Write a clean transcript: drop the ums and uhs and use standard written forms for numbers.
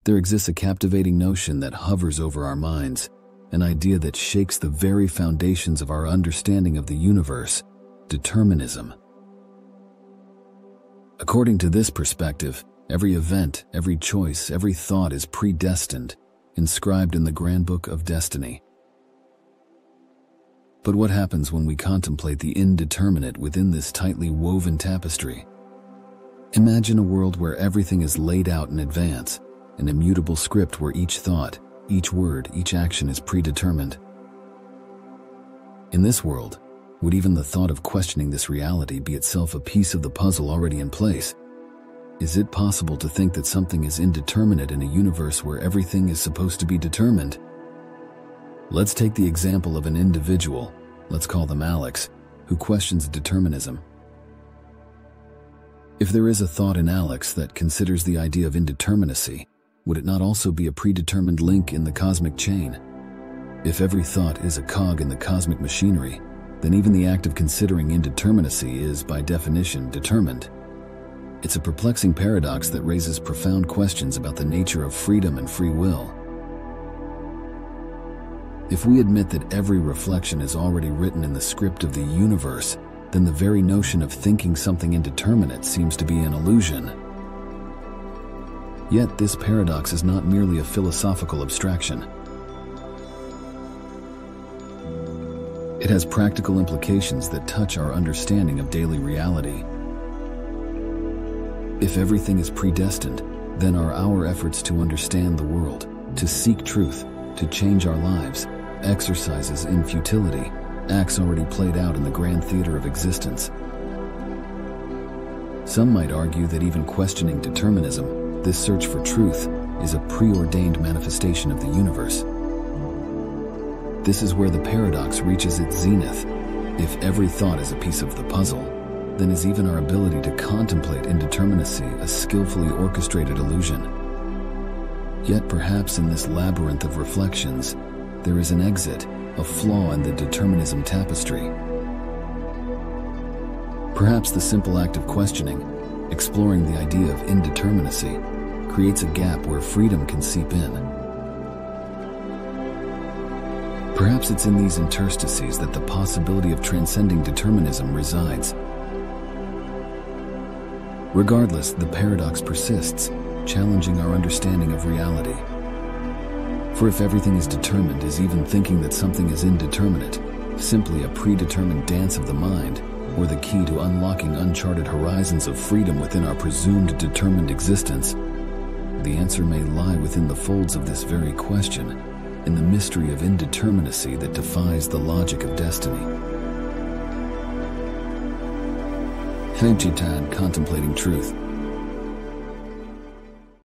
there exists a captivating notion that hovers over our minds, an idea that shakes the very foundations of our understanding of the universe: determinism. According to this perspective, every event, every choice, every thought is predestined, inscribed in the grand book of destiny. But what happens when we contemplate the indeterminate within this tightly woven tapestry? Imagine a world where everything is laid out in advance, an immutable script where each thought, each word, each action is predetermined. In this world, would even the thought of questioning this reality be itself a piece of the puzzle already in place? Is it possible to think that something is indeterminate in a universe where everything is supposed to be determined? Let's take the example of an individual, let's call them Alex, who questions determinism. If there is a thought in Alex that considers the idea of indeterminacy, would it not also be a predetermined link in the cosmic chain? If every thought is a cog in the cosmic machinery, then even the act of considering indeterminacy is, by definition, determined. It's a perplexing paradox that raises profound questions about the nature of freedom and free will. If we admit that every reflection is already written in the script of the universe, then the very notion of thinking something indeterminate seems to be an illusion. Yet this paradox is not merely a philosophical abstraction. It has practical implications that touch our understanding of daily reality. If everything is predestined, then are our efforts to understand the world, to seek truth, to change our lives, exercises in futility, acts already played out in the grand theater of existence? Some might argue that even questioning determinism, this search for truth, is a preordained manifestation of the universe. This is where the paradox reaches its zenith. If every thought is a piece of the puzzle, then is even our ability to contemplate indeterminacy a skillfully orchestrated illusion? Yet perhaps in this labyrinth of reflections, there is an exit, a flaw in the determinism tapestry. Perhaps the simple act of questioning, exploring the idea of indeterminacy, creates a gap where freedom can seep in. Perhaps it's in these interstices that the possibility of transcending determinism resides. Regardless, the paradox persists, challenging our understanding of reality. For if everything is determined, is even thinking that something is indeterminate simply a predetermined dance of the mind, or the key to unlocking uncharted horizons of freedom within our presumed determined existence? The answer may lie within the folds of this very question, in the mystery of indeterminacy that defies the logic of destiny. Fajitad contemplating truth.